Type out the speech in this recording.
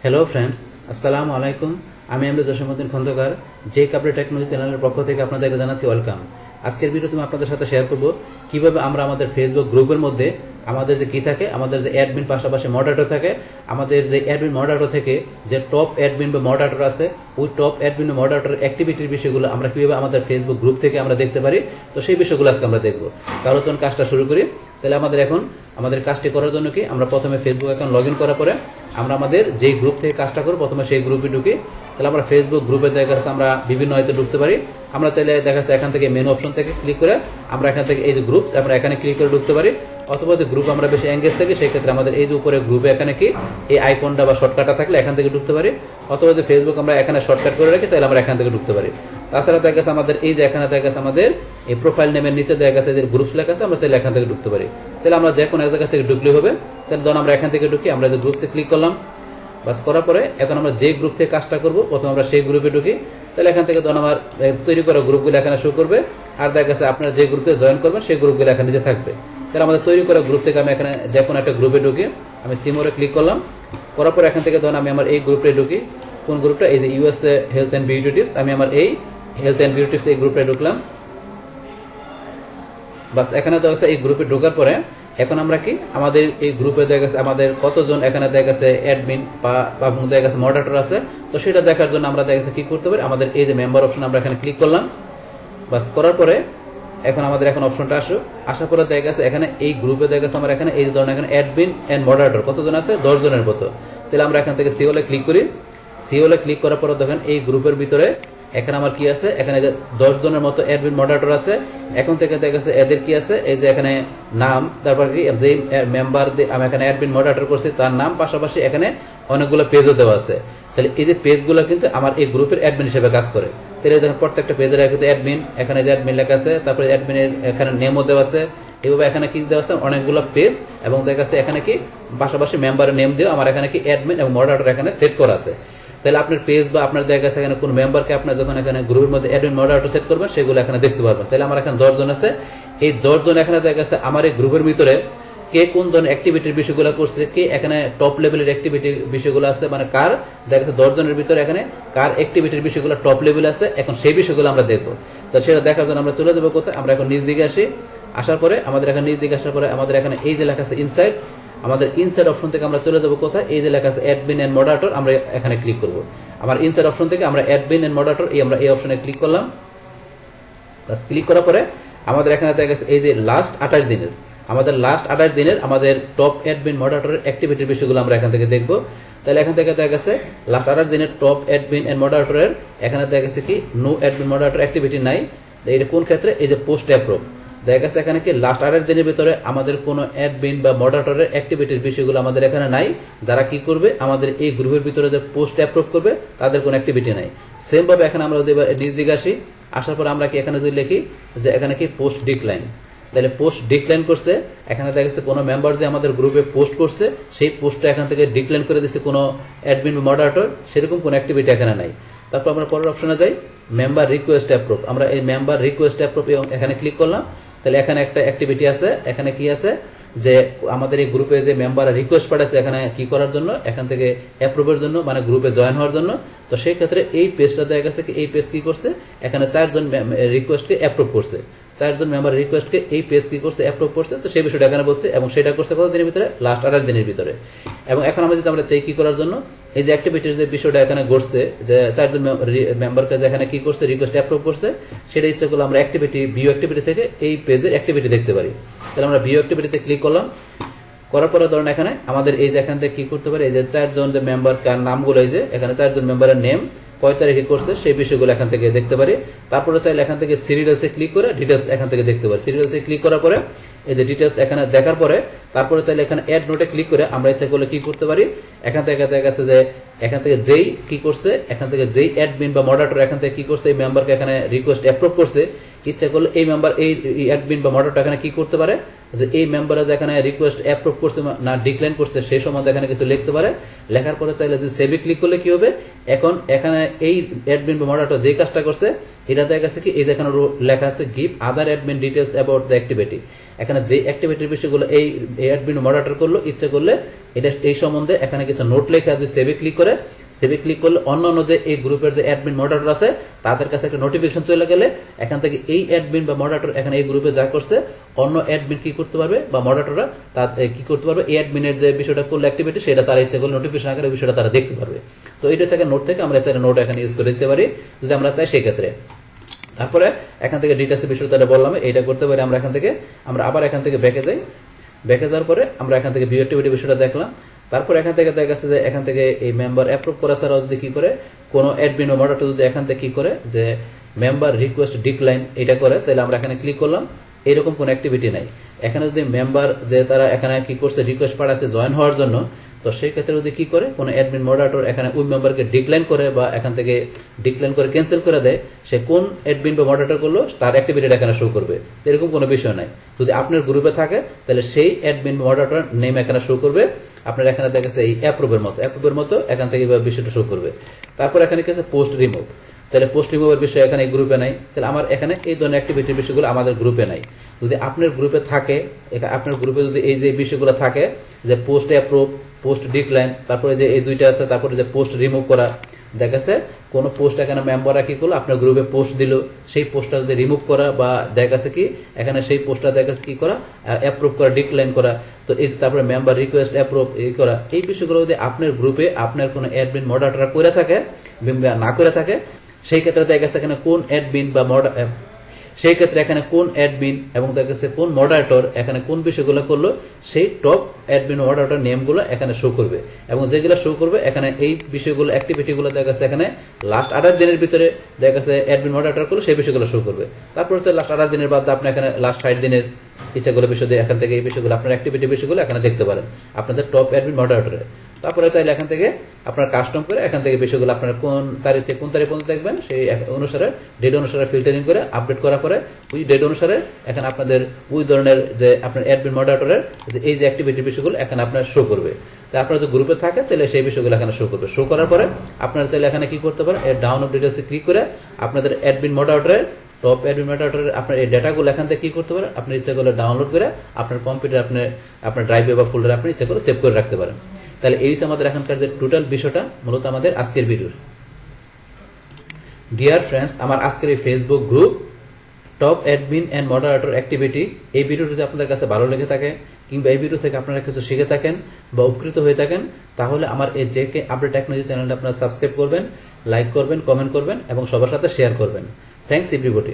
Hello friends, আসসালামু আলাইকুম। আমি জসীমউদ্দিন খন্দকার, যে কাপড়ে টেকনোলজি চ্যানেলের পক্ষ থেকে আপনাদেরকে জানাচ্ছি ওয়েলকাম। আজকের ভিডিওতে আমি আপনাদের সাথে শেয়ার করব কিভাবে আমরা আমাদের ফেসবুক গ্রুপের মধ্যে আমাদের যে কি থাকে, আমাদের যে অ্যাডমিন পাশাপাশি মডারেটর থাকে, আমাদের যে অ্যাডমিন মডারেটর থেকে যে টপ অ্যাডমিন বা মডারেটর আছে, ওই টপ অ্যাডমিন বা মডারেটর অ্যাক্টিভিটির বিষয়গুলো আমরা কিভাবে আমাদের ফেসবুক গ্রুপ থেকে আমরা দেখতে পারি। তো সেই বিষয়গুলো আজকে আমরা দেখবো। তাহলে চলুন কাজটা শুরু করি। তাহলে আমাদের কাজটি করার জন্য কি, আমরা প্রথমে ফেসবুক অ্যাকাউন্ট লগ ইন করার পরে আমরা আমাদের যেই গ্রুপ থেকে কাজটা করব প্রথমে সেই গ্রুপে ঢুকি। তাহলে আমরা ফেসবুক গ্রুপে দেখা যাচ্ছে আমরা বিভিন্ন হয়তো ঢুকতে পারি। আমরা চাইলে দেখা যাচ্ছে এখান থেকে মেনু অপশন থেকে ক্লিক করে আমরা এখান থেকে এই যে গ্রুপস আমরা এখানে ক্লিক করে ঢুকতে পারি। অথবা যদি গ্রুপ আমরা বেশি এঙ্গেজ থাকি সেই ক্ষেত্রে আমাদের এই যে উপরে গ্রুপে এখানে কি এই আইকনটা বা শর্টকাটটা থাকলে এখান থেকে ঢুকতে পারি। অথবা যে ফেসবুক আমরা এখানে শর্টকাট করে রাখি চাইলে আমরা এখান থেকে ঢুকতে পারি। তাছাড়া দেখা গেছে আমাদের এই যে এখানে দেখা গেছে আমাদের এই প্রোফাইল নেমের নিচে দেখা গেছে যে গ্রুপস লেখা আছে, আমরা চাইলে এখান থেকে ঢুকতে পারি। তাহলে আমরা যে কোনো এক জায়গা থেকে ঢুকলে হবে। তাহলে ধরুন আমরা এখান থেকে ঢুকি, আমরা যে গ্রুপসে ক্লিক করলাম, বাস করার পরে এখন আমরা যে গ্রুপ থেকে কাজটা করব প্রথমে আমরা সেই গ্রুপে ঢুকি। তাহলে এখান থেকে ধরুন আমার তৈরি করা গ্রুপগুলো এখানে শো করবে। আর দেখা গেছে আপনারা যে গ্রুপে জয়েন করবেন সেই গ্রুপগুলো এখানে নিচে থাকবে। তাহলে আমাদের তৈরি করা গ্রুপ থেকে আমি এখানে যে কোনো একটা গ্রুপে ঢুকি, আমি সিমোরে ক্লিক করলাম। করার পর এখান থেকে ধরুন আমি আমার এই গ্রুপে ঢুকি। কোন গ্রুপটা? এই যে USA health and beauty tips. আমি আমার এই হেলথ অ্যান্ড বিউটি টিপস এই গ্রুপে ঢুকলাম। বাস এখানে দেখা গেছে এই গ্রুপে ঢোকার পরে এখন আমরা কি আমাদের এই গ্রুপে দেখা গেছে আমাদের কতজন এখানে দেখা গেছে অ্যাডমিন বা দেখা গেছে মডারেটর আছে। তো সেটা দেখার জন্য আমরা দেখা গেছে কি করতে পারি, আমাদের এই যে মেম্বার অপশন আমরা এখানে ক্লিক করলাম। বাস করার পরে এখন আমাদের এখন অপশনটা আসার পরে দেখা গেছে এখানে এই গ্রুপে দেখা গেছে আমরা এখানে এই যে ধরনের এখানে অ্যাডমিন এন্ড মডারেটর কতজন আছে, 10 জনের মতো। তাহলে আমরা এখান থেকে সিওলে ক্লিক করি। সিওলে ক্লিক করার পরে দেখেন এই গ্রুপের ভিতরে এখানে আমার কি আছে, এখানে 10 জনের মতো অ্যাডমিন মডারেটর আছে। এখন থেকে দেখা গেছে এদের কি আছে, এই যে এখানে নাম, তারপর কি যে মেম্বার আমি এখানে অ্যাডমিন মডারেটর করছি তার নাম, পাশাপাশি এখানে অনেকগুলো পেজও দেওয়া আছে। তাহলে এই যে পেজগুলো কিন্তু আমার এই গ্রুপের অ্যাডমিন হিসেবে কাজ করে। তাহলে দেখেন প্রত্যেকটা পেজের কিন্তু অ্যাডমিন, এখানে যে অ্যাডমিন লেখা আছে, তারপরে অ্যাডমিনের এখানে নেমও দেওয়া আছে। এইভাবে এখানে কি দেওয়া আছে, অনেকগুলো পেজ, এবং দেখা গেছে এখানে কি পাশাপাশি মেম্বারের নেম দিয়ে আমার এখানে কি অ্যাডমিন এবং মডারেটর এখানে সেট করা আছে। তাহলে আপনার পেজ বা আপনার দেখা গেছে এখানে কোন মেম্বারকে আপনার যখন এখানে গ্রুপের মধ্যে অ্যাডমিন মডারেটর সেট করবেন সেগুলো এখানে দেখতে পারবেন। তাহলে আমার এখানে 10 জন আছে। এই 10 জন এখানে দেখা গেছে আমার এই গ্রুপের ভিতরে কে কোন ধরনের অ্যাক্টিভিটির বিষয়গুলো করছে, কে এখানে টপ লেভেলের অ্যাক্টিভিটির বিষয়গুলো আছে, মানে কার দেখা গেছে 10 জনের ভিতরে এখানে কার অ্যাক্টিভিটির বিষয়গুলো টপ লেভেল আছে, এখন সেই বিষয়গুলো আমরা দেখবো। তো সেটা দেখার জন্য আমরা চলে যাবো কোথায়, আমরা এখন নিচ দিকে আসি। আসার পরে আমাদের এখানে নিচ দিকে আসার পরে আমাদের এখানে এই যে লেখা আছে ইনসাইড, আমাদের ইনসাইড অপশন থেকে আমরা চলে যাবো কোথায়, এই যে লেখা আছে অ্যাডমিন এন্ড মডারেটর, আমরা এখানে ক্লিক করব। আমার ইনসাইড অপশন থেকে আমরা অ্যাডমিন এন্ড মডারেটর আমরা এই অপশনে ক্লিক করলাম। বাস ক্লিক করার পরে আমাদের এখানে দেখা গেছে এই যে লাস্ট 28 দিনের আমাদের টপ অ্যাডমিন মডারেটরের অ্যাক্টিভিটির বিষয়গুলো আমরা এখান থেকে দেখবো। তাহলে এখান থেকে দেখা গেছে লাস্ট 28 দিনের টপ অ্যাডমিন এন্ড মডারেটরের এখানে দেখা গেছে কি নো অ্যাডমিন মডারেটর অ্যাক্টিভিটি নাই। এটা কোন ক্ষেত্রে? এই যে পোস্ট অ্যাপ্রুভ। দেখা গেছে এখানে কি লাস্ট 28 দিনের ভিতরে আমাদের কোনো অ্যাডমিন বা মডারেটরের অ্যাক্টিভিটির বিষয়গুলো আমাদের এখানে নাই। যারা কি করবে, আমাদের এই গ্রুপের ভিতরে যে পোস্ট অ্যাপ্রুভ করবে তাদের কোনো অ্যাক্টিভিটি নাই। সেম ভাবে এখানে আমরা যদি নিজ দিকে আসি, আসার পর আমরা কি এখানে যদি লিখি যে এখানে কি পোস্ট ডিক্লাইন, তাহলে পোস্ট ডিক্লাইন করছে। এখানে দেখা গেছে কোনো মেম্বার যে আমাদের গ্রুপে পোস্ট করছে সেই পোস্টটা এখান থেকে ডিক্লাইন করে দিচ্ছে কোনো অ্যাডমিন বা মডারেটর, সেরকম কোনো অ্যাক্টিভিটি এখানে নাই। তারপর আমরা পরের অপশনে যাই, মেম্বার রিকোয়েস্ট অ্যাপ্রুভ। আমরা এই মেম্বার রিকোয়েস্ট অ্যাপ্রুভ এখানে ক্লিক করলাম। তাহলে এখানে একটা অ্যাক্টিভিটি আছে, এখানে কি আছে যে আমাদের এই গ্রুপে যে মেম্বার রিকোয়েস্ট পাঠাচ্ছে এখানে কি করার জন্য, এখান থেকে অ্যাপ্রুভের জন্য, মানে গ্রুপে জয়েন হওয়ার জন্য। তো সেই ক্ষেত্রে এই পেজটা দেখা গেছে কি এই পেজ কি করছে, এখানে 4 জন রিকোয়েস্টকে অ্যাপ্রুভ করছে, 4 জন মেম্বার রিকোয়েস্টকে এই পেজ কি করছে, অ্যাপ্রুভ করছে। তো সেই বিষয়টা এখানে বলছে, এবং সেটা করছে কত দিনের ভিতরে, লাস্ট 28 দিনের ভিতরে। এবং এখন আমরা যদি আমরা চাই কি করার জন্য, এই যে অ্যাক্টিভিটির যে বিষয়টা এখানে ঘটছে, যে 4 জন মেম্বারকে যে এখানে কি করছে, রিকোয়েস্ট অ্যাপ্রুভ করছে, সেটা ইচ্ছা করলে আমরা অ্যাক্টিভিটি ভিউ অ্যাক্টিভিটি থেকে এই পেজের অ্যাক্টিভিটি দেখতে পারি। তাহলে আমরা ভিউ অ্যাক্টিভিটিতে ক্লিক করলাম। করার পরে ধরুন এখানে আমাদের এই যে এখান থেকে কি করতে পারি, এই যে 4 জন যে মেম্বার কার নামগুলো, এই যে এখানে 4 জন মেম্বারের নেম কয় তারিখে করছে সেই বিষয়গুলো এখান থেকে দেখতে পারি। তারপরে চাইলে এখান থেকে সিরিয়ালসে ক্লিক করে ডিটেলস এখান থেকে দেখতে পারি। সিরিয়ালসে ক্লিক করার পরে এই যে ডিটেলস এখানে দেখার পরে তারপরে চাইলে এখানে অ্যাড নোটে ক্লিক করে আমরা ইচ্ছা করলে কি করতে পারি, এখান থেকে দেখা গেছে যে এখান থেকে যেই কি করছে, এখান থেকে যেই অ্যাডমিন বা মডারেটর এখান থেকে কি করছে, এই মেম্বারকে এখানে রিকোয়েস্ট অ্যাপ্রুভ করছে, ইচ্ছা করলে এই মেম্বার এই অ্যাডমিন বা মডারেটর এখানে কি করতে পারে, যে এই মেম্বাররা যেখানে রিকোয়েস্ট অ্যাপ্রুভ করছে না ডিক্লাইন করছে সেই সম্বন্ধে এখানে কিছু লিখতে পারে। লেখার পরে চাইলে যে সেভে ক্লিক করলে কি হবে, এখন এখানে এই অ্যাডমিন বা মডারেটর যে কাজটা করছে এটা দেখা গেছে কি এই যেখানে লেখা আছে give other admin details about the activity. এখানে যে অ্যাক্টিভিটির বিষয়গুলো এই অ্যাডমিন মডারেটর করলো, ইচ্ছে করলে এটা এই সম্বন্ধে এখানে কিছু নোট লেখা যদি সেভে ক্লিক করে, সেভে ক্লিক করলে অন্যান্য যে এই গ্রুপের যে অ্যাডমিন মডারেটর আছে তাদের কাছে একটা নোটিফিকেশন চলে গেলে এখান থেকে এই অ্যাডমিন বা মডারেটর এখানে এই গ্রুপে যা করছে অন্য অ্যাডমিন কি করতে পারবে বা মডারেটররা তার কি করতে পারবে, এই অ্যাডমিনের যে বিষয়টা করলো অ্যাক্টিভিটি সেটা তারা ইচ্ছে করলে নোটিফিকেশন আকারে বিষয়টা তারা দেখতে পারবে। তো এটা সেকেন্ড নোট থেকে আমরা চাইলে নোট এখানে ইউজ করে দিতে পারি যদি আমরা চাই সেই ক্ষেত্রে। তারপরে এখান থেকে ডিটেলসের বিষয়টা বললাম, এইটা করতে পারি আমরা এখান থেকে। আমরা আবার এখান থেকে ব্যাকে যাই, ব্যাকে যাওয়ার পরে আমরা এখান থেকে ভিউ অ্যাক্টিভিটি বিষয়টা দেখলাম। তারপর এখান থেকে দেখা গেছে যে এখান থেকে এই মেম্বার অ্যাপ্রুভ করা ছাড়াও যদি কি করে কোনো অ্যাডমিন ও মডারেটর যদি এখান থেকে কি করে যে মেম্বার রিকোয়েস্ট ডিক্লাইন এটা করে, তাহলে আমরা এখানে ক্লিক করলাম, এরকম কোনো অ্যাক্টিভিটি নাই। এখানে যদি মেম্বার যে তারা এখানে কি করছে রিকোয়েস্ট পাঠাচ্ছে জয়েন হওয়ার জন্য, তো সেই ক্ষেত্রে যদি কি করে কোনো অ্যাডমিন মডারেটর এখানে ওই মেম্বারকে ডিক্লাইন করে বা এখান থেকে ডিক্লাইন করে ক্যান্সেল করে দেয়, সে কোন অ্যাডমিন বা মডারেটর করলো তার অ্যাক্টিভিটিটা এখানে শো করবে। এরকম কোনো বিষয় নাই। যদি আপনার গ্রুপে থাকে তাহলে সেই অ্যাডমিন বা মডারেটর নেম এখানে শো করবে। আপনার এখানে দেখা যাচ্ছে এই অ্যাপ্রুভের মতো এখান থেকে বিষয়টা শো করবে। তারপর এখানে কি আছে পোস্ট রিমুভ, তাহলে পোস্ট রিমুভের বিষয় এখানে এই গ্রুপে নাই, তাহলে আমার এখানে এই ধরনের অ্যাক্টিভিটির বিষয়গুলো আমাদের গ্রুপে নাই। যদি আপনার গ্রুপে থাকে, আপনার গ্রুপে যদি এই যে বিষয়গুলো থাকে যে পোস্ট অ্যাপ্রুভ, পোস্ট ডিক্লাইন, তারপরে যে এই দুইটা আছে, তারপরে যে পোস্ট রিমুভ করা, দেখা যাচ্ছে কোনো পোস্ট এখানে মেম্বাররা কি করলো আপনার গ্রুপে পোস্ট দিল, সেই পোস্টটা যদি রিমুভ করা বা দেখা যাচ্ছে কি এখানে সেই পোস্টটা দেখা যাচ্ছে কি করা অ্যাপ্রুভ করা, ডিক্লাইন করা, তো এই তারপরে মেম্বার রিকোয়েস্ট অ্যাপ্রুভ এই করা, এই বিষয়গুলো যদি আপনার গ্রুপে আপনার কোনো অ্যাডমিন মডারেটর করে থাকে না করে থাকে, সেই ক্ষেত্রে দেখা গেছে এখানে কোন অ্যাডমিন বা সেই ক্ষেত্রে এখানে কোন অ্যাডমিন এবং দেখা গেছে কোন মডারেটর এখানে কোন বিষয়গুলো করলো সেই টপ অ্যাডমিন মডারেটর নেমগুলো এখানে শো করবে। এবং যেগুলো শো করবে এখানে এই বিষয়গুলো অ্যাক্টিভিটিগুলো দেখা গেছে এখানে লাস্ট 28 দিনের ভিতরে দেখা গেছে অ্যাডমিন মডারেটর করলো সেই বিষয়গুলো শো করবে। তারপর হচ্ছে লাস্ট 28 দিনের বাদ আপনি এখানে লাস্ট 60 দিনের ইচ্ছাগুলো বিষয় দিয়ে এখান থেকে এই বিষয়গুলো আপনার অ্যাক্টিভিটি বিষয়গুলো এখানে দেখতে পারেন আপনাদের টপ অ্যাডমিন মডারেটরে। তারপরে চাইলে এখান থেকে আপনার কাস্টম করে এখান থেকে বিষয়গুলো আপনার কোন তারিখ থেকে কোন তারিখ পর্যন্ত দেখবেন সেই অনুসারে ডেট অনুসারে ফিল্টারিং করে আপডেট করার পরে ওই ডেট অনুসারে এখানে আপনাদের ওই ধরনের যে আপনার অ্যাডমিন মডারেটরের যে এই যে অ্যাক্টিভিটি বিষয়গুলো এখানে আপনার শো করবে। তাই আপনার যে গ্রুপে থাকে তাহলে সেই বিষয়গুলো এখানে শো করবে। শো করার পরে আপনারা চাইলে এখানে কি করতে পারেন, ডাউনলোড ডিটেলসে ক্লিক করে আপনাদের অ্যাডমিন মডারেটরের টপ অ্যাডমিন মডারেটরের আপনার এই ডাটাগুলো এখান থেকে কি করতে পারেন, আপনার ইচ্ছা করলে ডাউনলোড করে আপনার কম্পিউটার আপনার ড্রাইভে বা ফোল্ডারে আপনি ইচ্ছা করে সেভ করে রাখতে পারেন। তাহলে এই হচ্ছে আমাদের এখানকার যে টোটাল বিষয়টা মূলত আমাদের আজকের ভিডিওর। ডিয়ার ফ্রেন্ডস, আমার আজকের এই Facebook group top admin and moderator activity এই ভিডিওটি যদি আপনাদের কাছে ভালো লেগে থাকে কিংবা এই ভিডিও থেকে আপনারা কিছু শিখে থাকেন বা উপকৃত হয়ে থাকেন, তাহলে আমার এই জেকে আপডেট টেকনোলজি চ্যানেলটা আপনারা সাবস্ক্রাইব করবেন, লাইক করবেন, কমেন্ট করবেন এবং সবার সাথে শেয়ার করবেন। Thanks everybody.